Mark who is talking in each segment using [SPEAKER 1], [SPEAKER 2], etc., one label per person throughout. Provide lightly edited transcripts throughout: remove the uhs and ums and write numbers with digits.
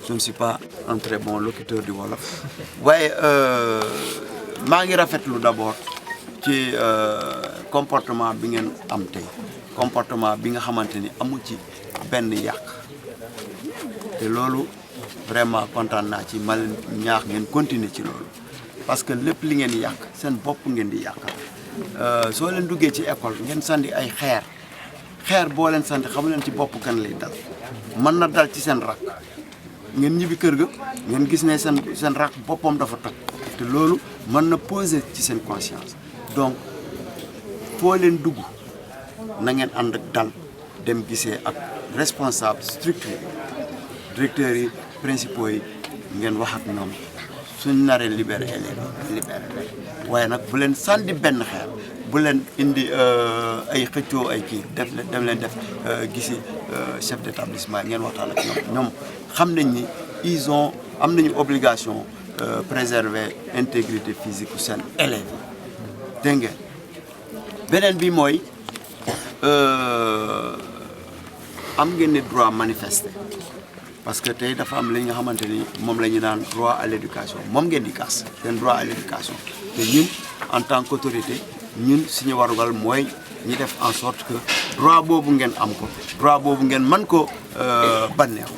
[SPEAKER 1] je ne suis pas un très bon locuteur du wolof waaye maa ngi rafetlu d'abord ci comportement bi ngeen am tey comportement bi nga xamante ni amu ci benn yàq te loolu vraiment kontaan naa ci ma leen ñaax ngeen continuer ci loolu parce que lépp li ngeen di yàq seen bopp ngeen di yàqal soo leen duggee ci école ngeen sandi ay xeer boo leen sandi xamu leen ci bopp kan lay dal mën na dal ci seen rak ngeen ñibbi kër ga ngeen gis ne seen rak boppam dafa toj te loolu mën na poser ci seen conscience donc foo leen dugg na ngeen ànd ak dal dem gisee ak responsable structure directeurs yi principaux yi ngeen wax ak ñoom suñ naree libéré élèves libéré waaye nag bu leen sànni benn xeer bu leen indi ay xëccoo ay kii dem leen def gisi chef d'établissement ngeen waxtaan ak ñoom xam nañ ni ils ont am nañu obligation préserver intégrité physique u seen élèves yi dégg ngeen beneen bi mooy am ngeen ne droit manifester parce que tey dafa am li nga xamante ni moom la ñu naan droit à l'éducation moom ngeen di kaas seen droit à l'éducation te ñun en tant qu'autorité ñun suñu warugal mooy ñu def en sorte que droit boobu ngeen am ko droit boobu ngeen mën ko banneew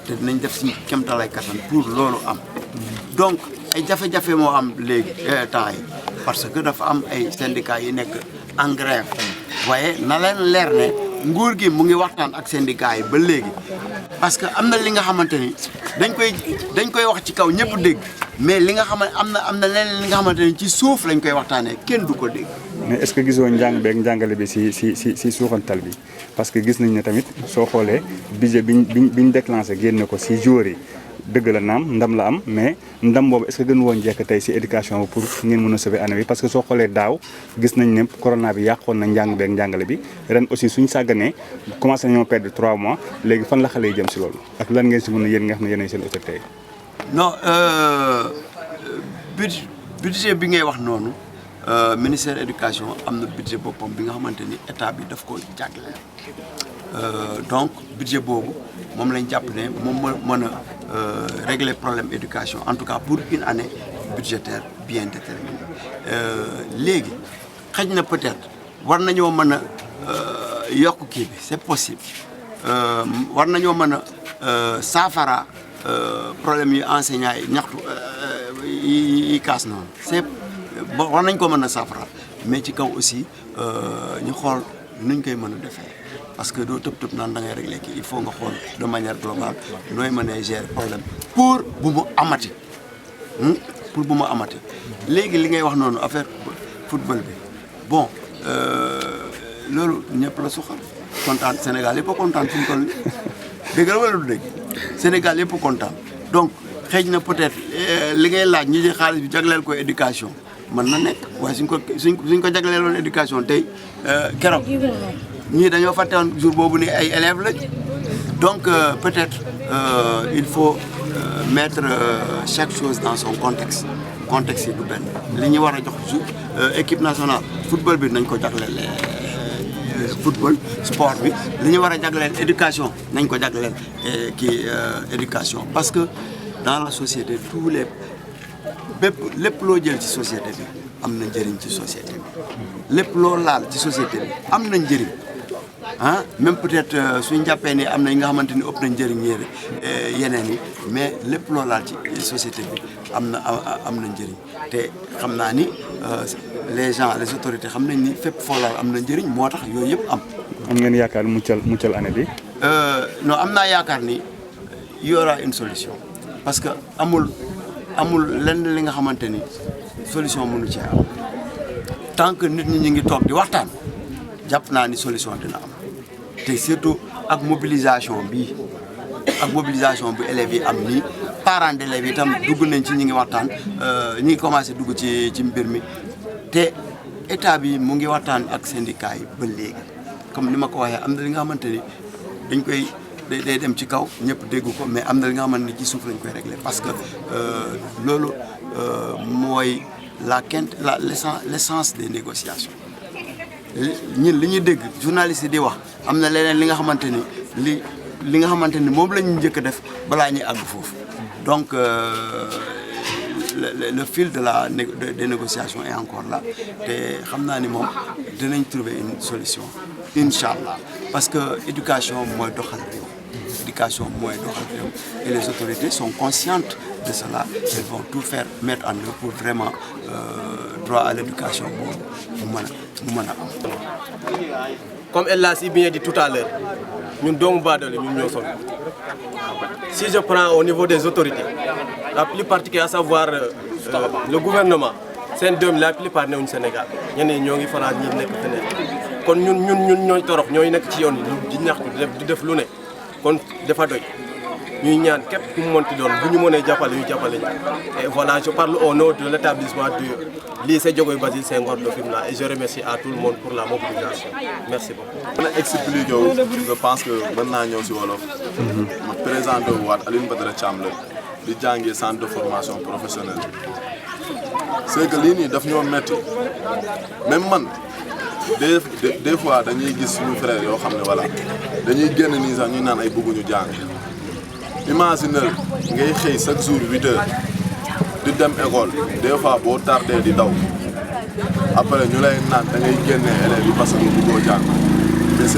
[SPEAKER 1] te dinañ def suñu kéemtalaay kattan pour loolu am donc ay jafe-jafe moo am léegi temps yi parce que dafa am ay syndicats yi nekk en grève waaye na leen leer ne nguur gi mu ngi waxtaan ak syndicats yi ba léegi parce que am na li nga xamante ni dañ koy wax ci kaw ñëpp dégg mais li nga xamante am na leneen li nga xamante ni ci suuf lañ koy waxtaanee kenn du ko dégg.
[SPEAKER 2] mais est-ce que gisoo njàng beeg njàngale bi si suuxantal bi parce que gis nañ ne tamit soo xoolee budget biñ déclenché génne ko si joueurs yi dëgg la naam ndam la am mais ndam boobu est-ce que gën woon njëkk tey si éducation pour ngeen mën a sauver année bi parce que soo xoolee daaw gis nañ ne corona bi yàqoon na njàng beeg njàngale bi ren aussi suñ sàgganee commencé nañoo perdre 3 mois léegi fan la xale yi jëm si loolu ak lan ngeen si mën a yéen nga xam ne yéenay seen autorité yi.
[SPEAKER 1] non budget bi ngay wax noonu ministère éducation am na budget boppam bi nga xamante ni état bi daf ko jagleel donc budget boobu moom lañ jàpp ne moom moo mën a régler problème éducation en tout cas pour une année budgétaire bien déterminée léegi xëj na peut-être war nañoo mën a yokk kii bi c'est possible war nañoo mën a saafara problème yu enseignants yi ñaxtu yi kaas noonu c'est war nañ ko mën a saafara mais ci kaw aussi ñu xool nuñ koy mën a defee parce que doo tëb naan da ngay régler kii il faut nga xool de manière globale nooy mën a gérer problème pour bu mu amati léegi li ngay wax noonu affaire football bi bon loolu ñëpp la suxal kontaan Sénégal yëpp a kontaan fi mu toll nii dégg la wala du dégg Sénégal yëpp a kontaan donc xëy na peut-être li ngay laaj ñi di xaalis bi jagleel ko éducation mën na nekk waaye suñ ko jagleeloon éducation tey keroog ñii dañoo fàtte woon jour boobu ni ay élèves lañ donc peut-être il faut mettre chaque chose dans son contexte yi du benn li ñu war a jox jour équipe nationale football bi nañ ko jagleel football sport bi li ñu war a jagleel éducation nañ ko jagleel éducation parce que dans la société tous les lépp loo jël ci société bi am na njëriñ ci société bi lépp loo laal ci société bi am na njëriñ même peut-être suñ jàppee ni am na yi nga xamante ni ëpp na njëriñ yeneen yi mais lépp loo laal ci société bi am na njëriñ te xam naa ni les autorités xam nañ ni fépp foo laal am na njëriñ moo tax yooyu yëpp am.
[SPEAKER 2] am ngeen yaakaar muccal année bi.
[SPEAKER 1] non am naa yaakaar ni y aura une solution parce que amul lenn li nga xamante ni solution mënu ci am tant que nit ñi ñu ngi toog di waxtaan jàpp naa ni solution dina am te surtout ak mobilisation bi élèves yi am nii parents d'élèves yi itam dugg nañ ci ñi ngi waxtaan ñi ngi commencé dugg ci mbir mi te état bi mu ngi waxtaan ak syndicat yi ba léegi comme ni ma ko waxee am na li nga xamante ni dañ koy day dem ci kaw ñëpp dégg ko mais am na li nga xamante ni ci suuf lañ koy régler parce que loolu mooy l'essence des négociations ñun li ñuy dégg journalistes yi di wax am na leneen li nga xamante ni li li nga xamante ni moom la ñu njëkk a def balaa ñuy àgg foofu donc le fil de la des négociations est encore là te xam naa ni moom dinañ trouver une solution incha allah parce que éducation mooy doxal réew éducation mooy doxal réew et les autorités sont conscientes de cela elles vont tout faire mettre en œuvre pour vraiment droit à l'éducation boobu mu mën a am.
[SPEAKER 3] Comme elle l'a si bien dit tout à l'heure ñun doomu baadoole ñun ñoo sonn si je prends au niveau des autorités la plus particulière à savoir le gouvernement seen doom la plupart newuñu Sénégal ñeneen ñoo ngi France ñi nekk feneen kon ñun ñooy torox ñooy nekk ci yoon di ñaxtu di def lu ne kon dafa doy ñuy ñaan képp ku mu mënti doon bu ñu mënee jàppale ñu jàppale ñu et voilà je parle au nom de l'établissement du lycée Diogoye Basile Senghor de Fimela et je remercie à tout le monde pour la mobilisation merci beaucoup.
[SPEAKER 4] mën a expliqué wu je pense que mën naa ñëw si wolof. ma présenté wu waat Alioune Badara Thiam la di jàngee centre de formation professionnelle. c'est que lii nii daf ñoo metti même man des fois dañuy gis suñu frère yoo xam ne voilà dañuy génn nii sax ñuy naan ay bëgguñu jàng. imaginez ngay xëy chaque jour 8 heures di dem école des fois boo tardé di daw après ñu lay naan da ngay génnee élèves yi parce que bëggoo jàng mais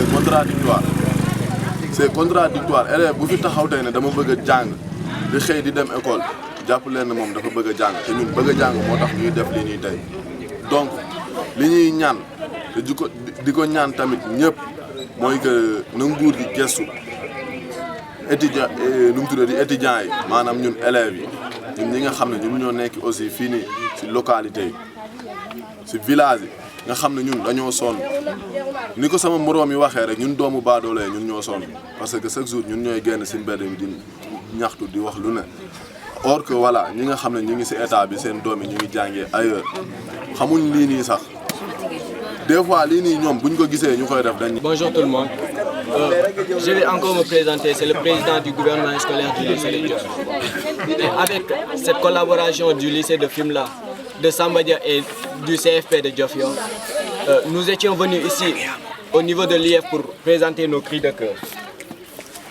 [SPEAKER 4] c'est contradictoire élève bu fi taxaw tey ne dama bëgg a jàng di xëy di dem école jàpp leen ne moom dafa bëgg a jàng te ñun bëgg a jàng moo tax ñuy def li ñuy tey donc li ñuy ñaan te di ko ñaan tamit ñëpp mooy que na nguur gi gestu étudiant nu mu tuddati étudiants yi maanaam ñun élèves yi ñun ñi nga xam ne ñun ñoo nekk aussi fii nii si localité yi si village yi nga xam ne ñun dañoo sonn ni ko sama moroom yi waxee rek ñun doomu baadoole ñun ñoo sonn parce que chaque jour ñun ñooy génn si mbedd mi di ñaxtu di wax lu ne or que voilà ñi nga xam ne ñu ngi si état bi seen doom yi ñu ngi jàngee ailleurs xamuñ lii nii sax des fois lii nii ñoom buñ ko gisee ñu koy def dañ.
[SPEAKER 5] Bonjour tout le monde. Je vais encore me présenter, c'est le président du gouvernement scolaire du lycée de Diof. Et avec cette collaboration du lycée de Fimela, de Sambadia et du CFP de Diofior, nous étions venus ici au niveau de l'IF pour présenter nos cris de cœur.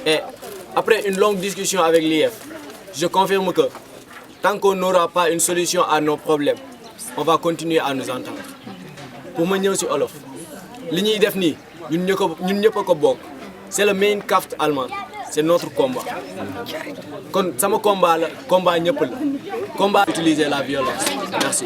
[SPEAKER 5] Et après une longue discussion avec l'IF, je confirme que tant qu'on n'aura pas une solution à nos problèmes, on va continuer à nous entendre. Pour ma ñëw ci olof li ñuy def nii ñun ñëpp a ko bokk c'est le main Kraft allemand c'est notre combat kon sama combat la combat ñëpp la combat utiliser la violence merci